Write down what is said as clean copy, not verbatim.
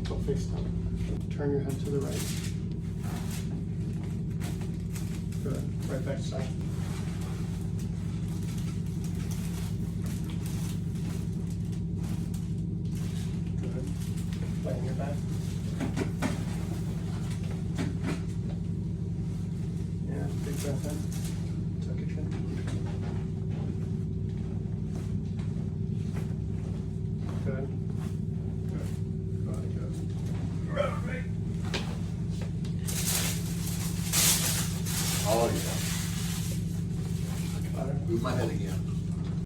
Go face down. Turn your head to the right. Good. Right back side. Good. Laying your back. Yeah, big breath in.